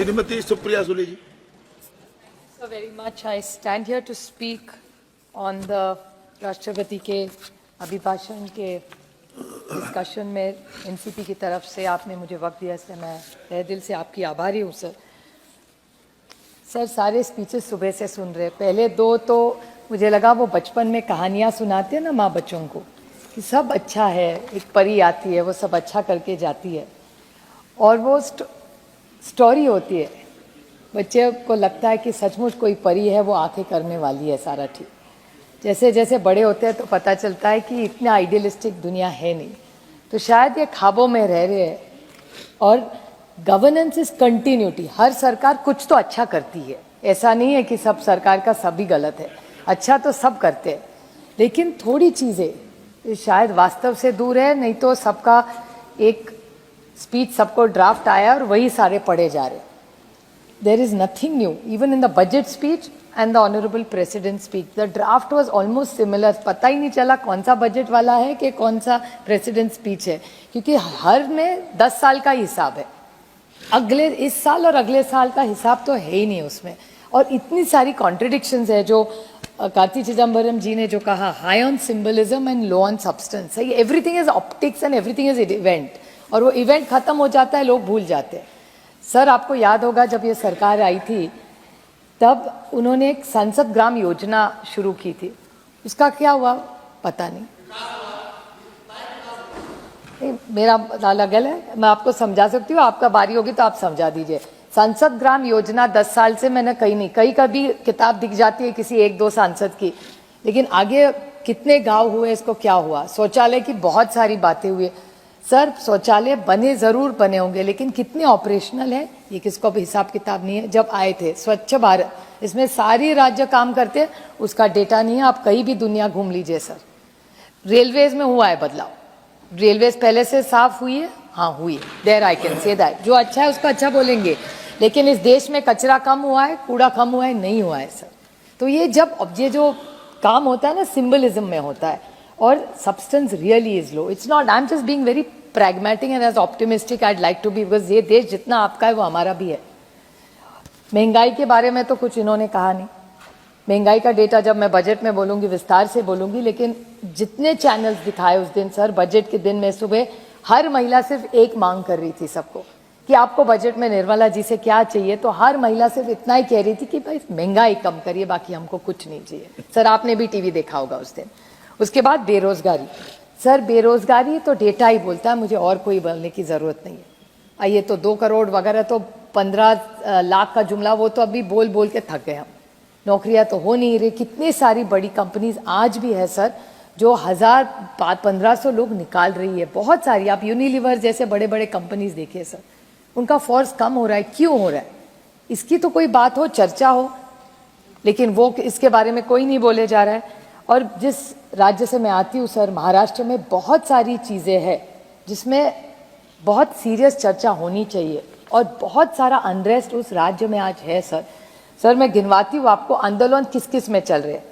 Shrimati Supriya Sule ji. So very much I stand here to speak on the राष्ट्रपति के अभिभाषण के डिस्कशन में एनसीपी की तरफ से आपने मुझे वक्त दिया, इसलिए मैं तहे दिल से आपकी आभारी हूँ सर। सर सारे स्पीचेस सुबह से सुन रहे, पहले दो तो मुझे लगा वो बचपन में कहानियाँ सुनाते हैं ना माँ बच्चों को कि सब अच्छा है, एक परी आती है वो सब अच्छा करके जाती है और वो स्टोरी होती है, बच्चे को लगता है कि सचमुच कोई परी है वो आके करने वाली है सारा ठीक। जैसे जैसे बड़े होते हैं तो पता चलता है कि इतना आइडियलिस्टिक दुनिया है नहीं, तो शायद ये ख्वाबों में रह रहे हैं। और गवर्नेंस इज कंटिन्यूटी, हर सरकार कुछ तो अच्छा करती है, ऐसा नहीं है कि सब सरकार का सभी गलत है, अच्छा तो सब करते हैं, लेकिन थोड़ी चीज़ें शायद वास्तव से दूर है। नहीं तो सबका एक स्पीच सबको ड्राफ्ट आया और वही सारे पढ़े जा रहे। There is nothing new, even in the budget speech and the honorable president speech. The draft was almost similar. पता ही नहीं चला कौन सा बजट वाला है कि कौन सा प्रेसिडेंट स्पीच है, क्योंकि हर में 10 साल का हिसाब है, अगले इस साल और अगले साल का हिसाब तो है ही नहीं उसमें। और इतनी सारी कॉन्ट्रडिक्शंस है जो कार्ति चिदम्बरम जी ने जो कहा, high on symbolism and low on substance. Everything is optics and everything is event, और वो इवेंट खत्म हो जाता है, लोग भूल जाते हैं। सर आपको याद होगा जब ये सरकार आई थी तब उन्होंने एक संसद ग्राम योजना शुरू की थी, उसका क्या हुआ पता नहीं। मेरा अलग है, मैं आपको समझा सकती हूँ, आपका बारी होगी तो आप समझा दीजिए। संसद ग्राम योजना 10 साल से मैंने कहीं नहीं, कहीं कभी किताब दिख जाती है किसी एक दो सांसद की, लेकिन आगे कितने गांव हुए, इसको क्या हुआ। शौचालय की बहुत सारी बातें हुई सर, शौचालय बने जरूर बने होंगे, लेकिन कितने ऑपरेशनल है ये किसको भी हिसाब किताब नहीं है। जब आए थे स्वच्छ भारत, इसमें सारी राज्य काम करते हैं, उसका डेटा नहीं है। आप कहीं भी दुनिया घूम लीजिए सर। रेलवेज में हुआ है बदलाव, रेलवेज पहले से साफ हुई है, हाँ हुई है, there I can say that. जो अच्छा है उसको अच्छा बोलेंगे, लेकिन इस देश में कचरा कम हुआ है, कूड़ा कम हुआ है, नहीं हुआ है सर। तो ये जब ये जो काम होता है ना सिंबलिज्म में होता है और substance really is low. It's not, I am just being very pragmatic and as optimistic I'd like to be, because ये देश जितना आपका है वो हमारा भी है। महंगाई के बारे में तो कुछ इन्होंने कहा नहीं, महंगाई का डेटा जब मैं बजट में बोलूंगी विस्तार से बोलूंगी, लेकिन जितने चैनल्स दिखाए उस दिन सर, बजट के दिन में सुबह हर महिला सिर्फ एक मांग कर रही थी सबको कि आपको बजट में निर्मला जी से क्या चाहिए, तो हर महिला सिर्फ इतना ही कह रही थी कि भाई महंगाई कम करिए, बाकी हमको कुछ नहीं चाहिए। सर आपने भी टीवी देखा होगा उस दिन। उसके बाद बेरोजगारी, सर बेरोजगारी तो डेटा ही बोलता है, मुझे और कोई बोलने की ज़रूरत नहीं है। आइए तो 2 करोड़ वगैरह तो 15 लाख का जुमला वो तो अभी बोल बोल के थक गए हम। नौकरियां तो हो नहीं रही, कितनी सारी बड़ी कंपनीज आज भी है सर जो 1000-1500 लोग निकाल रही है, बहुत सारी। आप यूनिलीवर जैसे बड़े बड़े कंपनीज देखिए सर, उनका फोर्स कम हो रहा है। क्यों हो रहा है इसकी तो कोई बात हो, चर्चा हो, लेकिन वो इसके बारे में कोई नहीं बोले जा रहा है। और जिस राज्य से मैं आती हूँ सर, महाराष्ट्र में बहुत सारी चीज़ें हैं जिसमें बहुत सीरियस चर्चा होनी चाहिए, और बहुत सारा अनरेस्ट उस राज्य में आज है सर। सर मैं गिनवाती हूँ आपको, आंदोलन किस किस में चल रहे हैं।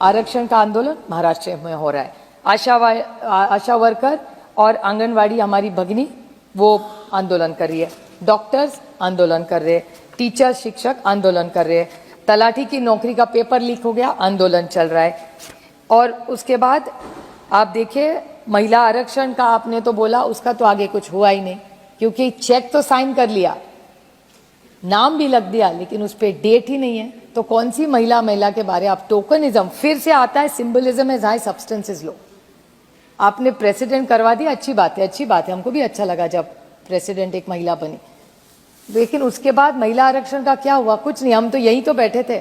आरक्षण का आंदोलन महाराष्ट्र में हो रहा है, आशा वर्कर और आंगनवाड़ी हमारी भगिनी वो आंदोलन कर रही है, डॉक्टर्स आंदोलन कर रहे हैं, टीचर शिक्षक आंदोलन कर रहे हैं, तलाठी की नौकरी का पेपर लीक हो गया, आंदोलन चल रहा है। और उसके बाद आप देखिए महिला आरक्षण का आपने तो बोला, उसका तो आगे कुछ हुआ ही नहीं, क्योंकि चेक तो साइन कर लिया, नाम भी लग दिया, लेकिन उस पर डेट ही नहीं है। तो कौन सी महिला के बारे आप टोकनिज्म फिर से आता है, symbolism is high, substance is low. आपने प्रेसिडेंट करवा दिया, अच्छी बात है, अच्छी बात है, हमको भी अच्छा लगा जब प्रेसिडेंट एक महिला बनी, लेकिन उसके बाद महिला आरक्षण का क्या हुआ? कुछ नहीं। हम तो यहीं तो बैठे थे,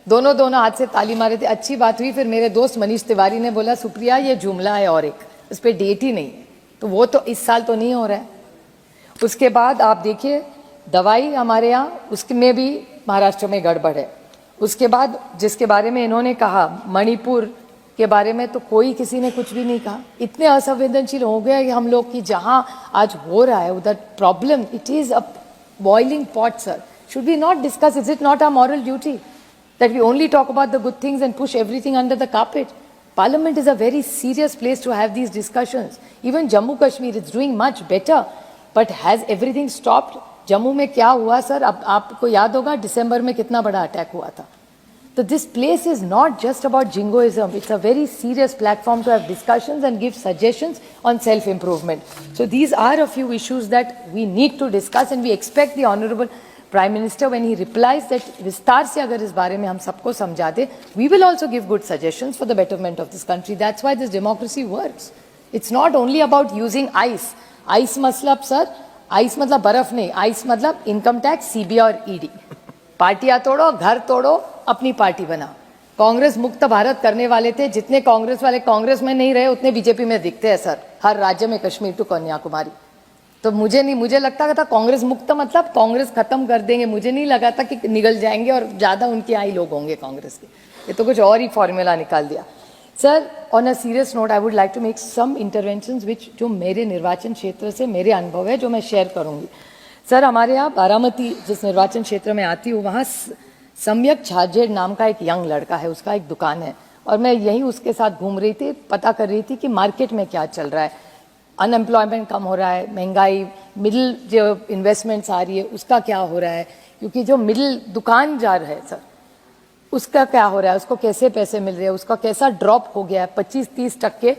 दोनों हाथ से ताली मारे थे, अच्छी बात हुई। फिर मेरे दोस्त मनीष तिवारी ने बोला सुप्रिया ये जुमला है और एक उस पर डेट ही नहीं है, तो वो तो इस साल तो नहीं हो रहा है। उसके बाद आप देखिए दवाई हमारे यहाँ, उसमें भी महाराष्ट्र में गड़बड़ है। उसके बाद जिसके बारे में इन्होंने कहा मणिपुर के बारे में, तो कोई किसी ने कुछ भी नहीं कहा। इतने असंवेदनशील हो गए कि हम लोग कि जहाँ आज हो रहा है उधर problem, it is a boiling pot, sir. Should we not discuss? Is it not our moral duty that we only talk about the good things and push everything under the carpet? Parliament is a very serious place to have these discussions. Even Jammu Kashmir is doing much better, but has everything stopped Jammu में क्या हुआ sir, अब आपको याद होगा दिसंबर में कितना बड़ा अटैक हुआ था. So this place is not just about jingoism. It's a very serious platform to have discussions and give suggestions on self-improvement. So these are a few issues that we need to discuss, and we expect the Honorable Prime Minister, when he replies, that विस्तार से अगर इस बारे में हम सबको समझा दे, we will also give good suggestions for the betterment of this country. That's why this democracy works. It's not only about using ice. Ice मतलब sir, ice मतलब बर्फ नहीं, ice मतलब income tax, CBI और ED. पार्टियां तोड़ो, घर तोड़ो, अपनी पार्टी बनाओ. कांग्रेस मुक्त भारत करने वाले थे, जितने कांग्रेस वाले कांग्रेस में नहीं रहे उतने बीजेपी में दिखते हैं सर, हर राज्य में, कश्मीर टू कन्याकुमारी. तो मुझे लगता था कांग्रेस मुक्त मतलब कांग्रेस खत्म कर देंगे. मुझे नहीं लगा था कि निगल जाएंगे और ज्यादा उनके आई लोग होंगे कांग्रेस के. ये तो कुछ और ही फॉर्मूला निकाल दिया. Sir, on a serious note, I would like to make some interventions which जो मेरे निर्वाचन क्षेत्र से मेरे अनुभव है, जो मैं शेयर करूंगी. सर, हमारे यहाँ बारामती, जिस निर्वाचन क्षेत्र में आती हूँ, वहाँ सम्यक छाजेड़ नाम का एक यंग लड़का है, उसका एक दुकान है, और मैं यहीं उसके साथ घूम रही थी, पता कर रही थी कि मार्केट में क्या चल रहा है. अनएम्प्लॉयमेंट कम हो रहा है, महंगाई, मिडिल जो इन्वेस्टमेंट्स आ रही है उसका क्या हो रहा है, क्योंकि जो मिडिल दुकान जा रहा है सर, उसका क्या हो रहा है, उसको कैसे पैसे मिल रहे हैं, उसका कैसा ड्रॉप हो गया है, 25-30%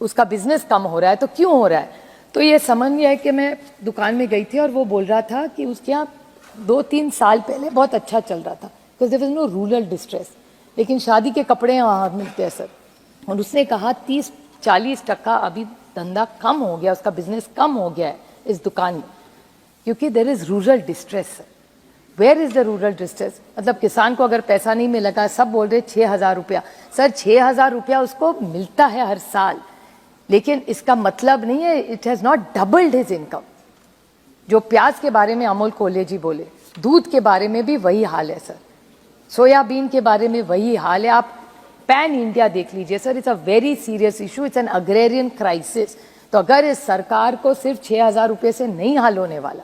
उसका बिजनेस कम हो रहा है. तो क्यों हो रहा है? तो ये समझ है कि मैं दुकान में गई थी और वो बोल रहा था कि उसके यहाँ 2-3 साल पहले बहुत अच्छा चल रहा था, because there was no rural distress, लेकिन शादी के कपड़े वहाँ मिलते हैं सर. और उसने कहा 30-40% अभी धंधा कम हो गया, उसका बिजनेस कम हो गया है इस दुकान में, क्योंकि there is rural distress. Where is the rural distress? मतलब किसान को अगर पैसा नहीं मिलेगा, सब बोल रहे 6,000 रुपया. सर, 6,000 रुपया उसको मिलता है हर साल, लेकिन इसका मतलब नहीं है it has not doubled his income. जो प्याज के बारे में अमोल कोल्हे जी बोले, दूध के बारे में भी वही हाल है सर, सोयाबीन के बारे में वही हाल है. आप पैन इंडिया देख लीजिए sir, it's a very serious issue, it's an agrarian crisis. तो अगर इस सरकार को सिर्फ 6,000 रुपये से नहीं हल होने वाला,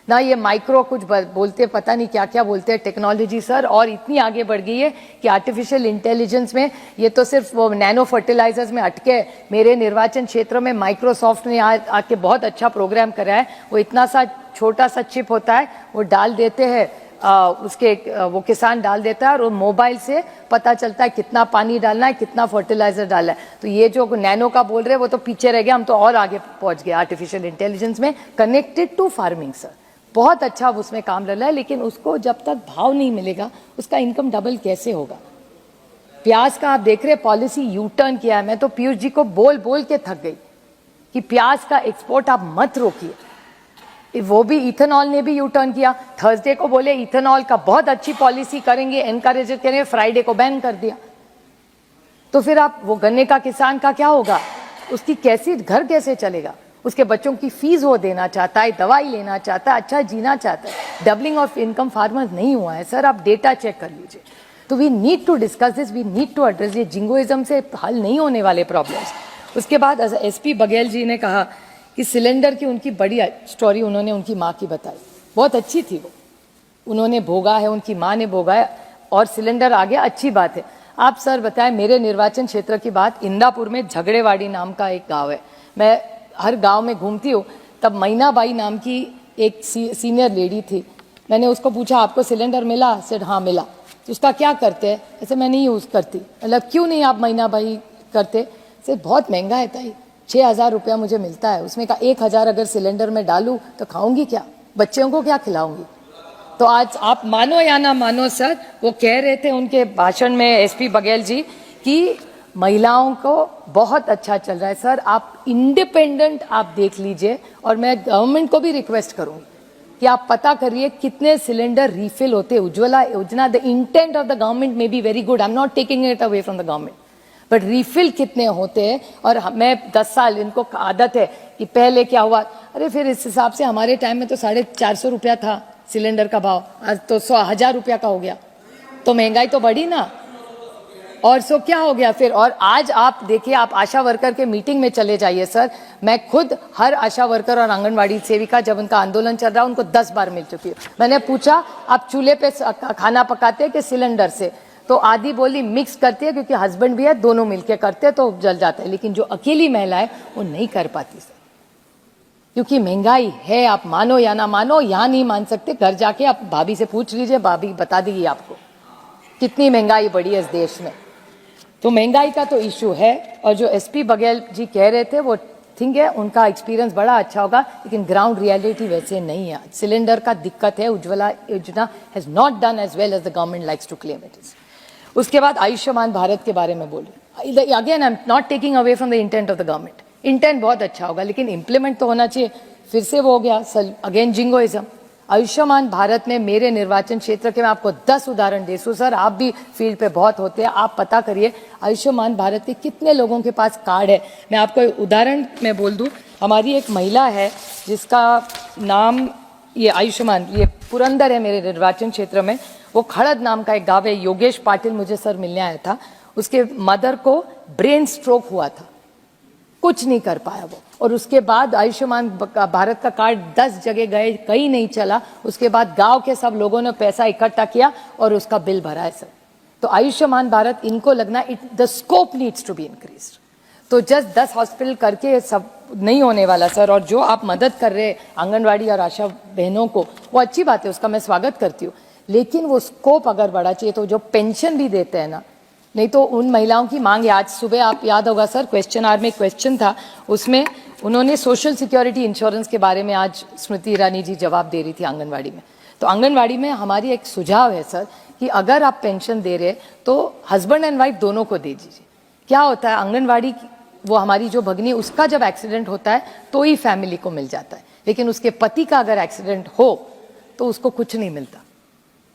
ना ये माइक्रो कुछ बोलते, पता नहीं क्या क्या बोलते हैं, टेक्नोलॉजी सर, और इतनी आगे बढ़ गई है कि आर्टिफिशियल इंटेलिजेंस में ये तो सिर्फ वो नैनो फर्टिलाइजर्स में अटके. मेरे निर्वाचन क्षेत्र में माइक्रोसॉफ्ट ने आके बहुत अच्छा प्रोग्राम करा है. वो इतना सा छोटा सा चिप होता है, वो डाल देते हैं उसके, वो किसान डाल देता है और वो मोबाइल से पता चलता है कितना पानी डालना है, कितना फर्टिलाइजर डालना है. तो ये जो नैनो का बोल रहे हैं वो तो पीछे रह गया, हम तो और आगे पहुंच गए आर्टिफिशियल इंटेलिजेंस में, कनेक्टेड टू फार्मिंग सर. बहुत अच्छा उसमें काम लग रहा है, लेकिन उसको जब तक भाव नहीं मिलेगा उसका इनकम डबल कैसे होगा? प्याज का आप देख रहे पॉलिसी यू टर्न किया है. मैं तो पीयूष जी को बोल बोल के थक गई कि प्याज का एक्सपोर्ट आप मत रोकिए. वो भी इथेनॉल ने भी यू टर्न किया. थर्सडे को बोले इथेनॉल का बहुत अच्छी पॉलिसी करेंगे, एनकरेज करेंगे, फ्राइडे को बैन कर दिया. तो फिर आप वो गन्ने का किसान का क्या होगा? उसकी कैसी घर कैसे चलेगा? उसके बच्चों की फीस वो देना चाहता है, दवाई लेना चाहता है, अच्छा जीना चाहता है. डबलिंग ऑफ इनकम फार्मर्स नहीं हुआ है सर, आप डेटा चेक कर लीजिए. तो we need to discuss this, we need to address. ये जिंगोइज्म से हल नहीं होने वाले प्रॉब्लम्स. उसके बाद एसपी बघेल जी ने कहा कि सिलेंडर की उनकी बड़ी स्टोरी उन्होंने उनकी माँ की बताई, बहुत अच्छी थी वो. उन्होंने भोगा है, उनकी माँ ने भोगा है और सिलेंडर आ गया, अच्छी बात है. आप सर बताएं, मेरे निर्वाचन क्षेत्र की बात, इंदापुर में झगड़ेवाड़ी नाम का एक गाँव है. मैं हर गांव में घूमती हूँ. तब मैनाबाई नाम की एक सीनियर लेडी थी. मैंने उसको पूछा आपको सिलेंडर मिला? सेड हाँ मिला. तो उसका क्या करते हैं? ऐसे मैं नहीं यूज़ करती. मतलब क्यों नहीं आप मैनाबाई करते? से बहुत महंगा है ताई, 6,000 रुपया मुझे मिलता है, उसमें का 1,000 अगर सिलेंडर में डालूँ तो खाऊंगी क्या? बच्चों को क्या खिलाऊंगी? तो आज आप मानो या ना मानो सर, वो कह रहे थे उनके भाषण में एसपी बघेल जी कि महिलाओं को बहुत अच्छा चल रहा है. सर, आप इंडिपेंडेंट आप देख लीजिए, और मैं गवर्नमेंट को भी रिक्वेस्ट करूंगी कि आप पता करिए कितने सिलेंडर रिफिल होते हैं. उज्ज्वला योजना, the intent of the government may be very good, I am not taking it away from the government, but refill कितने होते हैं? और मैं 10 साल, इनको आदत है कि पहले क्या हुआ, अरे फिर इस हिसाब से हमारे टाइम में तो 450 रुपया था सिलेंडर का भाव, आज तो 100,000 रुपया का हो गया. तो महंगाई तो बढ़ी ना. और सो क्या हो गया फिर? और आज आप देखिए, आप आशा वर्कर के मीटिंग में चले जाइए सर. मैं खुद हर आशा वर्कर और आंगनवाड़ी सेविका, जब उनका आंदोलन चल रहा है, उनको 10 बार मिल चुकी हूँ. मैंने पूछा आप चूल्हे पे खाना पकाते हैं कि सिलेंडर से? तो आधी बोली मिक्स करती है, क्योंकि हस्बैंड भी है, दोनों मिलके करते हैं तो जल जाता है. लेकिन जो अकेली महिला है वो नहीं कर पाती सर. क्योंकि महंगाई है, आप मानो या ना मानो, यहाँ नहीं मान सकते, घर जाके आप भाभी से पूछ लीजिए, भाभी बता देगी आपको कितनी महंगाई बढ़ी है इस देश में। तो महंगाई का तो इशू है, और जो एसपी बघेल जी कह रहे थे वो थिंक है, उनका एक्सपीरियंस बड़ा अच्छा होगा, लेकिन ग्राउंड रियलिटी वैसे नहीं है। सिलेंडर का दिक्कत है, Ujjwala Yojana has not done as well as the government likes to claim it is. उसके बाद आयुष्मान भारत के बारे में बोले, again I am not taking away from the intent of the government, intent बहुत अच्छा होगा, लेकिन इंप्लीमेंट तो होना चाहिए। फिर से वो हो गया अगेन जिंगोइज्म। आयुष्मान भारत में मेरे निर्वाचन क्षेत्र के मैं आपको 10 उदाहरण दे दूं सर, आप भी फील्ड पे बहुत होते हैं, आप पता करिए आयुष्मान भारत के कितने लोगों के पास कार्ड है। मैं आपको एक उदाहरण में बोल दूं, हमारी एक महिला है जिसका नाम ये आयुष्मान, ये पुरंदर है मेरे निर्वाचन क्षेत्र में, वो खड़द नाम का एक गाँव है, योगेश पाटिल मुझे सर मिलने आया था, उसके मदर को ब्रेन स्ट्रोक हुआ था, कुछ नहीं कर पाया वो, और उसके बाद आयुष्मान भारत का कार्ड 10 जगह गए, कहीं नहीं चला। उसके बाद गांव के सब लोगों ने पैसा इकट्ठा किया और उसका बिल भरा है सर। तो आयुष्मान भारत, इनको लगना the scope needs to be increased. तो जस्ट 10 हॉस्पिटल करके सब नहीं होने वाला सर। और जो आप मदद कर रहे आंगनवाड़ी और आशा बहनों को, वो अच्छी बात है, उसका मैं स्वागत करती हूँ, लेकिन वो स्कोप अगर बढ़ा चाहिए। तो जो पेंशन भी देते हैं ना, नहीं तो उन महिलाओं की मांग है। आज सुबह आप याद होगा सर, क्वेश्चन आवर में क्वेश्चन था, उसमें उन्होंने सोशल सिक्योरिटी इंश्योरेंस के बारे में आज स्मृति ईरानी जी जवाब दे रही थी आंगनवाड़ी में। तो आंगनवाड़ी में हमारी एक सुझाव है सर कि अगर आप पेंशन दे रहे तो हस्बैंड एंड वाइफ दोनों को दे दीजिए। क्या होता है, आंगनवाड़ी वो हमारी जो भगनी, उसका जब एक्सीडेंट होता है तो ही फैमिली को मिल जाता है, लेकिन उसके पति का अगर एक्सीडेंट हो तो उसको कुछ नहीं मिलता,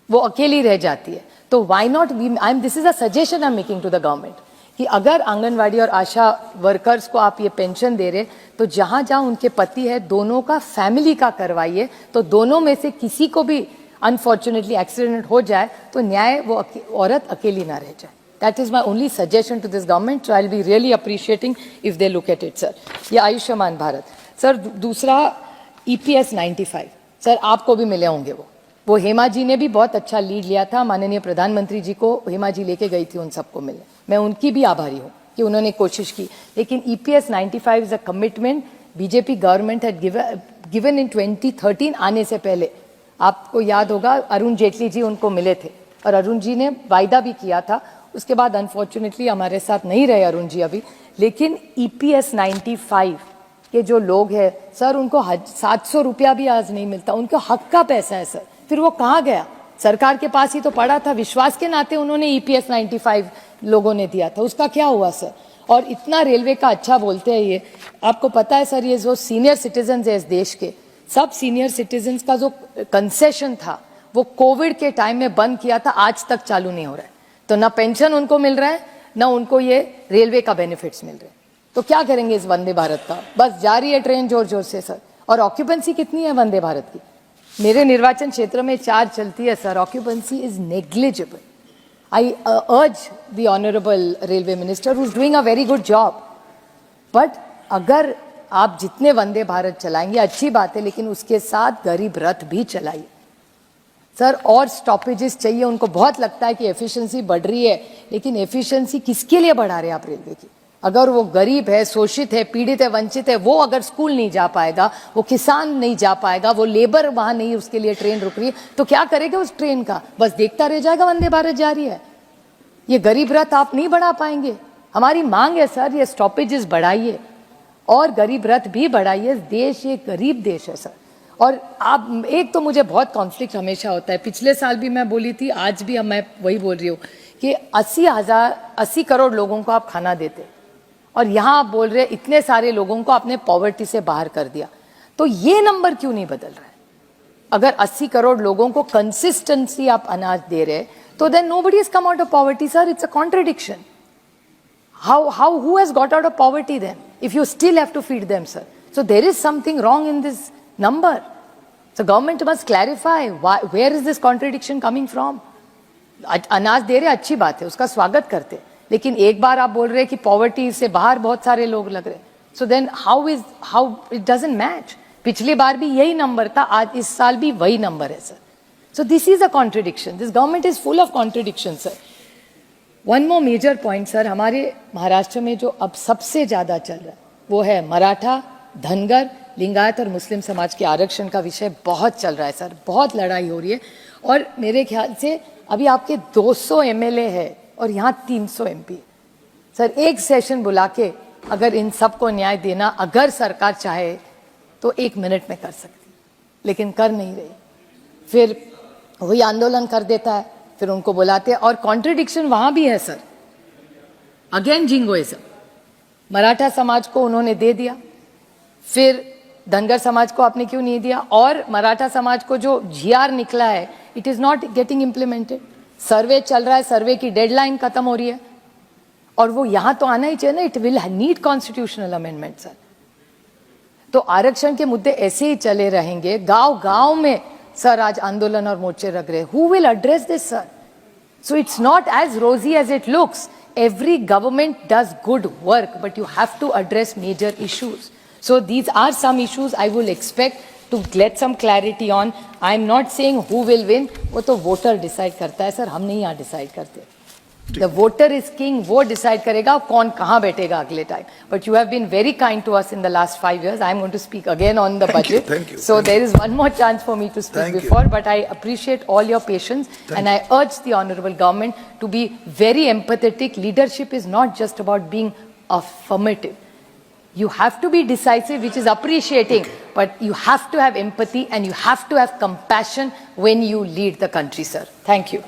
वो अकेली रह जाती है। तो why not this is a suggestion I am making to the government कि अगर आंगनवाड़ी और आशा वर्कर्स को आप ये पेंशन दे रहे, तो जहां जहां उनके पति है दोनों का फैमिली का करवाइए, तो दोनों में से किसी को भी अनफॉर्चुनेटली एक्सीडेंट हो जाए तो न्याय वो औरत अकेली ना रह जाए। That is my only suggestion to this government, so I will be really appreciating if they look at it sir. ये आयुष्मान भारत सर। दूसरा EPS 95 सर, आपको भी मिले होंगे वो हेमा जी ने भी बहुत अच्छा लीड लिया था, माननीय प्रधानमंत्री जी को हेमा जी लेके गई थी उन सबको मिलने, मैं उनकी भी आभारी हूँ कि उन्होंने कोशिश की। लेकिन EPS 95 is a commitment BJP government had given in 2013। आने से पहले आपको याद होगा अरुण जेटली जी उनको मिले थे और अरुण जी ने वायदा भी किया था। उसके बाद अनफॉर्चुनेटली हमारे साथ नहीं रहे अरुण जी अभी, लेकिन EPS 95 के जो लोग हैं सर, उनको 700 रुपया भी आज नहीं मिलता, उनका हक का पैसा है सर। फिर वो कहाँ गया? सरकार के पास ही तो पड़ा था, विश्वास के नाते उन्होंने EPS 95 लोगों ने दिया था, उसका क्या हुआ सर? और इतना रेलवे का अच्छा बोलते हैं ये, आपको पता है सर, ये जो सीनियर सिटीजन है इस देश के, सब सीनियर सिटीजन का जो कंसेशन था वो कोविड के टाइम में बंद किया था, आज तक चालू नहीं हो रहा है। तो ना पेंशन उनको मिल रहा है, ना उनको ये रेलवे का बेनिफिट्स मिल रहे हैं। तो क्या करेंगे इस वंदे भारत का? बस जा रही है ट्रेन जोर जोर से सर। और ऑक्यूपेंसी कितनी है वंदे भारत की? मेरे निर्वाचन क्षेत्र में 4 चलती है सर, ऑक्यूपेंसी इज नेग्लिजिबल। आई अर्ज the honourable railway minister who is doing a very good job, but अगर आप जितने वंदे भारत चलाएंगे अच्छी बात है, लेकिन उसके साथ गरीब रथ भी चलाइए सर। और स्टॉपेजेस चाहिए, उनको बहुत लगता है कि एफिशिएंसी बढ़ रही है, लेकिन एफिशिएंसी किसके लिए बढ़ा रहे हैं आप रेलवे की? अगर वो गरीब है, शोषित है, पीड़ित है, वंचित है, वो अगर स्कूल नहीं जा पाएगा, वो किसान नहीं जा पाएगा, वो लेबर वहां नहीं, उसके लिए ट्रेन रुक रही है, तो क्या करेगा उस ट्रेन का? बस देखता रह जाएगा वंदे भारत जा रही है। ये गरीब रथ आप नहीं बढ़ा पाएंगे। हमारी मांग है सर, ये स्टॉपेजेस बढ़ाइए और गरीब रथ भी बढ़ाइए। देश ये गरीब देश है सर। और आप, एक तो मुझे बहुत कॉन्फ्लिक्ट हमेशा होता है, पिछले साल भी मैं बोली थी, आज भी मैं वही बोल रही हूँ कि 80 करोड़ लोगों को आप खाना देते, और यहाँ आप बोल रहे इतने सारे लोगों को आपने पॉवर्टी से बाहर कर दिया। तो ये नंबर क्यों नहीं बदल रहा है? अगर 80 करोड़ लोगों को कंसिस्टेंसी आप अनाज दे रहे, तो then nobody has come out of poverty sir. It's a contradiction. How who has got out of poverty then if you still have to feed them sir? So there is something wrong in this number. So government must clarify where is this contradiction coming from? अनाज दे रहे अच्छी बात है, उसका स्वागत करते, लेकिन एक बार आप बोल रहे कि पॉवर्टी से बाहर बहुत सारे लोग लग रहे, so then how it doesn't match. पिछली बार भी यही नंबर था, आज इस साल भी वही नंबर है sir. So this is a contradiction, this government is full of contradiction sir. One more major point sir, हमारे महाराष्ट्र में जो अब सबसे ज्यादा चल रहा है वो है मराठा, धनगर, लिंगायत और मुस्लिम समाज के आरक्षण का विषय बहुत चल रहा है सर, बहुत लड़ाई हो रही है। और मेरे ख्याल से अभी आपके 200 एमएलए है और यहाँ 300 एमपी। सर एक सेशन बुला के अगर इन सबको न्याय देना अगर सरकार चाहे तो 1 मिनट में कर सकती, लेकिन कर नहीं रही। फिर वही आंदोलन कर देता है, फिर उनको बुलाते हैं। और कॉन्ट्रडिक्शन वहां भी है सर, अगेन जिंगोइज्म। मराठा समाज को उन्होंने दे दिया, फिर धनगर समाज को आपने क्यों नहीं दिया? और मराठा समाज को जो जीआर निकला है it is not getting implemented. Survey चल रहा है, सर्वे की डेडलाइन खत्म हो रही है और वो यहां तो आना ही चाहिए ना। It will need constitutional amendment sir. तो आरक्षण के मुद्दे ऐसे ही चले रहेंगे। गांव गांव में सर आज आंदोलन और मोर्चे लग रहे। Who will address this sir? So it's not as rosy as it looks. Every government does good work, but you have to address major issues. So these are some issues I will expect to get some clarity on. I am not saying who will win. वो तो voter decide करता है sir, हम नहीं यहाँ decide करते। The voter is king, वो decide करेगा कौन कहाँ बैठेगा अगले time. But you have been very kind to us in the last 5 years. I am going to speak again on the budget. Thank you. So there is one more chance for me to speak before, but I appreciate all your patience and I urge the honorable government to be very empathetic. Leadership is not just about being affirmative. You have to be decisive, which is appreciating, but you have to have empathy and you have to have compassion when you lead the country, sir. Thank you.